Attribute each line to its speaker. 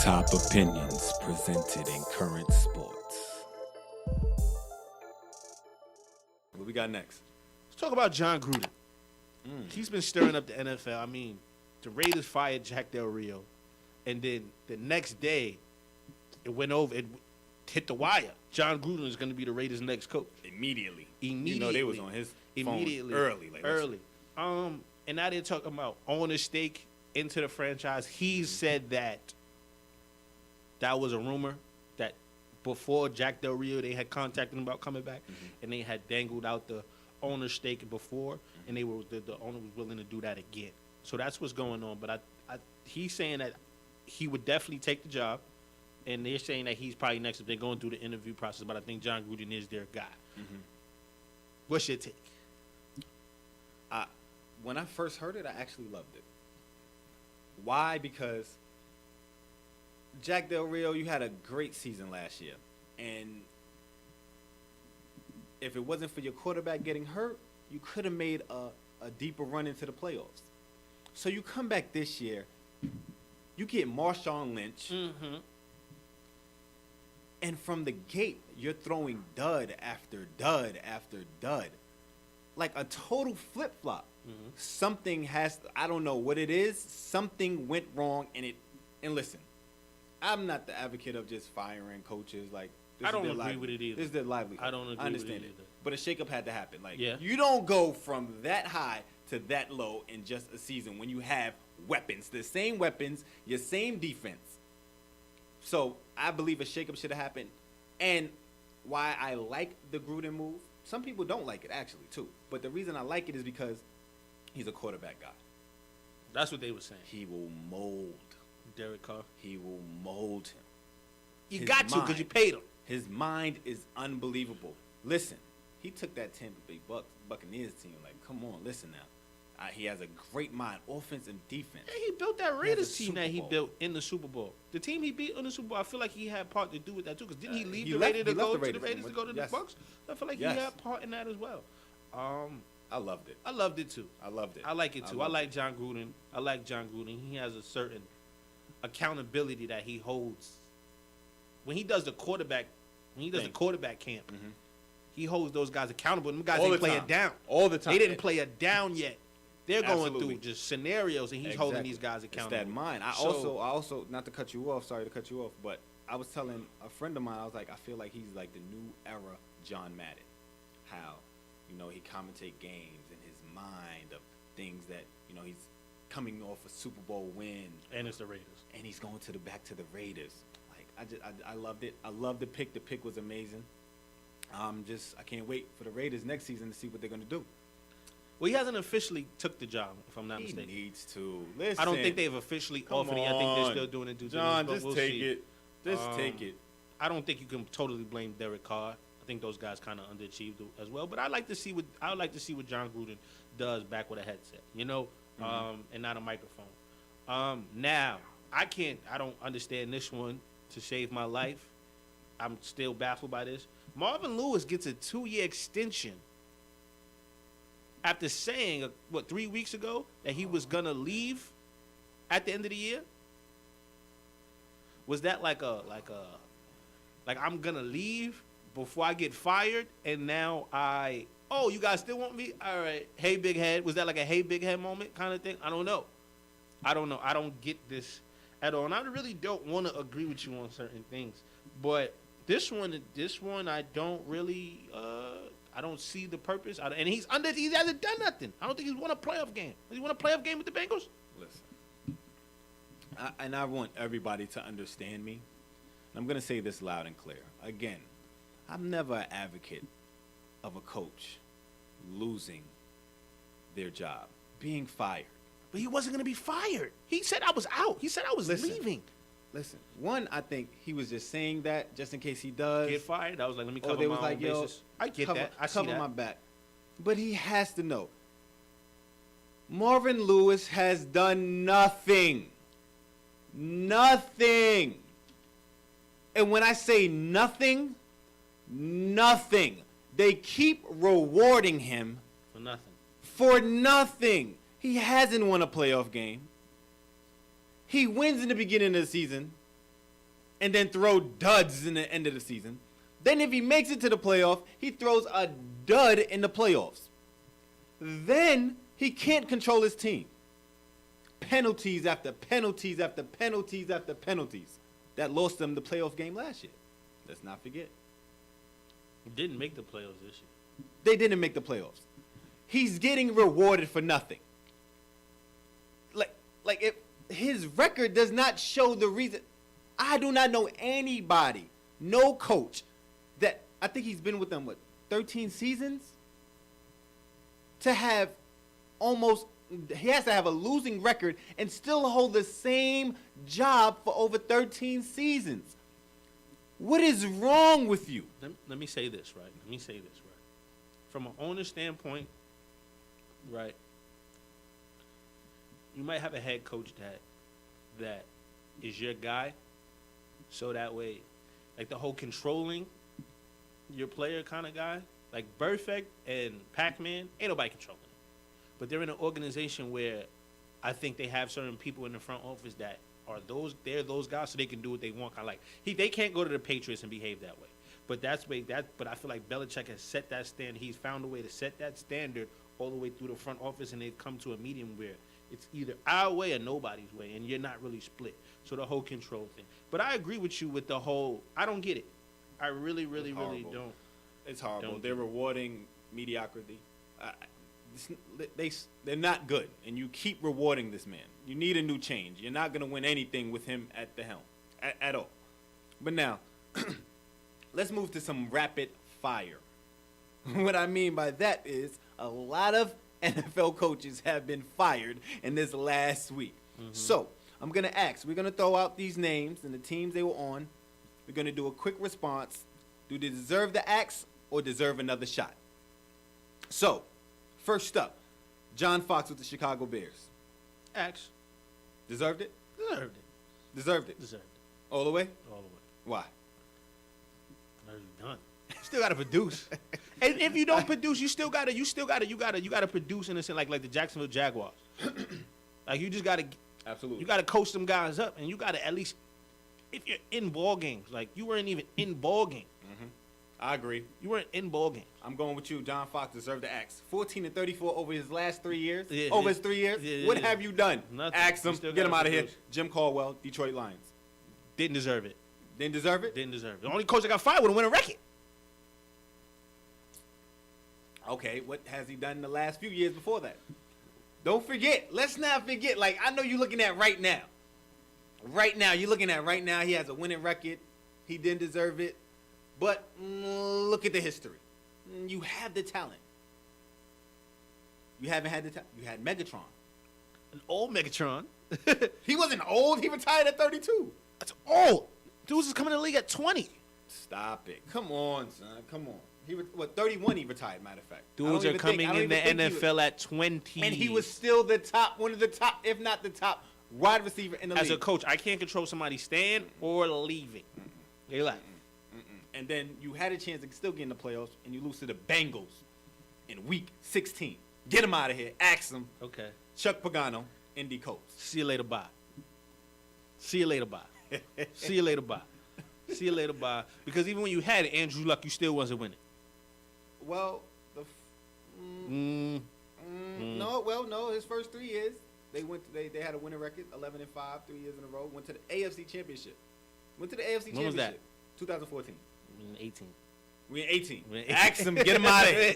Speaker 1: Top opinions presented in current sports. What we got next?
Speaker 2: Let's talk about John Gruden. He's been stirring up the NFL. I mean, the Raiders fired Jack Del Rio, and then the next day, it went over. It hit the wire. John Gruden is going to be the Raiders' next coach.
Speaker 1: Immediately.
Speaker 2: You
Speaker 1: know they was on his phone early.
Speaker 2: Early. And now they're talking about owner stake into the franchise. He said that was a rumor, that before Jack Del Rio, they had contacted him about coming back, and they had dangled out the owner stake before, and they were the owner was willing to do that again. So that's what's going on. But he's saying that he would definitely take the job, and they're saying that he's probably next if they're going through the interview process. But I think John Gruden is their guy. What's your take?
Speaker 1: When I first heard it, I actually loved it. Why? Because Jack Del Rio, you had a great season last year. And if it wasn't for your quarterback getting hurt, you could have made a deeper run into the playoffs. So you come back this year, you get Marshawn Lynch, and from the gate, you're throwing dud after dud after dud. Like a total flip-flop. Something has to, I don't know what it is. Something went wrong, and listen, I'm not the advocate of just firing coaches. Like,
Speaker 2: I don't agree with it either.
Speaker 1: This is their livelihood.
Speaker 2: I don't agree
Speaker 1: understand
Speaker 2: with it either.
Speaker 1: But a shakeup had to happen. Like,
Speaker 2: Yeah.
Speaker 1: you don't go from that high to that low in just a season when you have weapons, the same weapons, your same defense. So I believe a shakeup should have happened. And why I like the Gruden move, some people don't like it actually too. But the reason I like it is because he's a quarterback guy.
Speaker 2: That's what they were saying.
Speaker 1: He will mold
Speaker 2: Derek Carr.
Speaker 1: He will mold him.
Speaker 2: You
Speaker 1: His
Speaker 2: got to because you paid him.
Speaker 1: His mind is unbelievable. Listen, he took that Tampa Bay Buccaneers team. Like, come on, listen now. He has a great mind, offense and defense.
Speaker 2: Yeah, he built that Raiders team
Speaker 1: Super
Speaker 2: that he
Speaker 1: Bowl.
Speaker 2: built in the Super Bowl. The team he beat in the Super Bowl, I feel like he had part to do with that too. Because didn't he leave
Speaker 1: he
Speaker 2: the
Speaker 1: left-
Speaker 2: Raiders
Speaker 1: he
Speaker 2: to
Speaker 1: left
Speaker 2: go
Speaker 1: the
Speaker 2: to the
Speaker 1: Raiders
Speaker 2: Raiders to
Speaker 1: and
Speaker 2: go to the
Speaker 1: yes.
Speaker 2: Bucks? I feel like
Speaker 1: Yes.
Speaker 2: he had part in that as well.
Speaker 1: I loved it.
Speaker 2: I loved it too.
Speaker 1: I loved it.
Speaker 2: I like it too. I
Speaker 1: loved
Speaker 2: like
Speaker 1: it.
Speaker 2: John Gruden. I like John Gruden. He has a certain accountability that he holds. When he does the quarterback, camp, he holds those guys accountable. And them guys
Speaker 1: All
Speaker 2: ain't
Speaker 1: the
Speaker 2: play
Speaker 1: time.
Speaker 2: a down.
Speaker 1: All the time.
Speaker 2: They didn't play a down yet. They're going
Speaker 1: Absolutely.
Speaker 2: through just scenarios, and he's holding these guys
Speaker 1: It's
Speaker 2: accountable.
Speaker 1: that mind. I also, not to cut you off, sorry to cut you off, but I was telling a friend of mine, I was like, I feel like he's like the new era John Madden. How, he commentate games in his mind of things that, he's coming off a Super Bowl win.
Speaker 2: And it's the Raiders.
Speaker 1: And he's going back to the Raiders. Like, I loved it. I loved the pick. The pick was amazing. I can't wait for the Raiders next season to see what they're going to do.
Speaker 2: Well, he hasn't officially took the job, if I'm not
Speaker 1: He
Speaker 2: mistaken.
Speaker 1: needs to. Listen.
Speaker 2: I don't think they've officially offered it. I think they're still doing it due
Speaker 1: John,
Speaker 2: diligence, but
Speaker 1: just
Speaker 2: we'll
Speaker 1: take
Speaker 2: see.
Speaker 1: it. Just take it.
Speaker 2: I don't think you can totally blame Derek Carr. I think those guys kind of underachieved as well. But I like to see what John Gruden does back with a headset, and not a microphone. Now I don't understand this one to save my life. I'm still baffled by this. Marvin Lewis gets a 2-year extension after saying 3 weeks ago that he was gonna leave at the end of the year. Was that like I'm gonna leave before I get fired, and now you guys still want me? All right, hey big head. Was that like a hey big head moment kind of thing? I don't know. I don't get this at all, and I really don't want to agree with you on certain things. But this one, I don't really, I don't see the purpose. And he hasn't done nothing. I don't think he's won a playoff game. Has he won a playoff game with the Bengals?
Speaker 1: Listen, I want everybody to understand me. I'm going to say this loud and clear. Again, I'm never an advocate of a coach losing their job, being fired.
Speaker 2: But he wasn't going to be fired. He said I was out. He said I was leaving.
Speaker 1: Listen, one, I think he was just saying that just in case he does
Speaker 2: Get fired? I was like, let me
Speaker 1: Or
Speaker 2: cover
Speaker 1: they
Speaker 2: my
Speaker 1: was
Speaker 2: own
Speaker 1: like, yo,
Speaker 2: bases. I get that. I see
Speaker 1: cover
Speaker 2: that.
Speaker 1: my back. But he has to know. Marvin Lewis has done nothing. Nothing. And when I say nothing, nothing. They keep rewarding him
Speaker 2: For nothing.
Speaker 1: for nothing. He hasn't won a playoff game. He wins in the beginning of the season. and then throw duds in the end of the season. Then if he makes it to the playoff, he throws a dud in the playoffs. Then he can't control his team. Penalties after penalties after penalties after penalties. That lost them the playoff game last year. Let's not forget.
Speaker 2: Didn't make the playoffs this year.
Speaker 1: They didn't make the playoffs. He's getting rewarded for nothing. Like if his record does not show the reason. I do not know anybody, no coach, that I think he's been with them, 13 seasons? To have he has to have a losing record and still hold the same job for over 13 seasons. What is wrong with you?
Speaker 2: Let me say this, right? From an owner standpoint, right, you might have a head coach that is your guy, so that way, like the whole controlling your player kind of guy, like Perfect and Pac-Man, ain't nobody controlling them. But they're in an organization where I think they have certain people in the front office that are those guys, so they can do what they want. Kind of like they can't go to the Patriots and behave that way. But but I feel like Belichick has set that standard. He's found a way to set that standard all the way through the front office, and they've come to a medium where it's either our way or nobody's way, and you're not really split. So the whole control thing. But I agree with you with the whole. I don't get it. I really don't.
Speaker 1: It's horrible. They're rewarding mediocrity. They're not good, and you keep rewarding this man. You need a new change. You're not going to win anything with him at the helm at all. But now, let's move to some rapid fire. What I mean by that is a lot of NFL coaches have been fired in this last week. Mm-hmm. So I'm going to ask. We're going to throw out these names and the teams they were on. We're going to do a quick response. Do they deserve the axe or deserve another shot? So, first up, John Fox with the Chicago Bears.
Speaker 2: Axe.
Speaker 1: Deserved it?
Speaker 2: Deserved it.
Speaker 1: All the way?
Speaker 2: All the way.
Speaker 1: Why?
Speaker 2: Already done. Still gotta produce. And if you don't produce, you gotta produce in a sense like the Jacksonville Jaguars. Like you just gotta
Speaker 1: absolutely.
Speaker 2: You gotta coach them guys up, and you gotta at least, if you're in ball games, like you weren't even in ball games.
Speaker 1: Mm-hmm. I agree.
Speaker 2: You weren't in ball games.
Speaker 1: I'm going with you. John Fox deserved the axe. 14-34 over his last 3 years.
Speaker 2: Yeah,
Speaker 1: over his 3 years.
Speaker 2: Yeah,
Speaker 1: what have you done?
Speaker 2: Nothing.
Speaker 1: Axe him. Get him out of here. Jim Caldwell, Detroit Lions.
Speaker 2: Didn't deserve it.
Speaker 1: Didn't deserve it?
Speaker 2: Didn't deserve it. The only coach that got fired would have won a record.
Speaker 1: Okay, what has he done in the last few years before that? Don't forget. Let's not forget. Like, I know you're looking at right now. Right now, you're looking at right now. He has a winning record. He didn't deserve it. But look at the history. You have the talent. You haven't had the talent. You had Megatron.
Speaker 2: An old Megatron.
Speaker 1: He wasn't old. He retired at 32.
Speaker 2: That's old. Dudes is coming to the league at 20.
Speaker 1: Stop it. Come on, son. Come on. 31 he retired, matter of fact.
Speaker 2: Dudes are coming in the NFL at 20.
Speaker 1: And he was still one of the top, if not the top, wide receiver in the league.
Speaker 2: As a coach, I can't control somebody staying or leaving. They left.
Speaker 1: And then you had a chance to still get in the playoffs, and you lose to the Bengals in week 16. Get him out of here. Axe him.
Speaker 2: Okay.
Speaker 1: Chuck Pagano, Indy Colts.
Speaker 2: See you later, bye. See you later, bye. See you later, bye. See you later, bye. Because even when you had it, Andrew Luck, you still wasn't winning.
Speaker 1: Well, no. His first 3 years, they had a winning record, 11-5, 3 years in a row. Went to the AFC Championship.
Speaker 2: When was that?
Speaker 1: 2014.
Speaker 2: We in 18.
Speaker 1: We in 18. Axe him, get him out of here.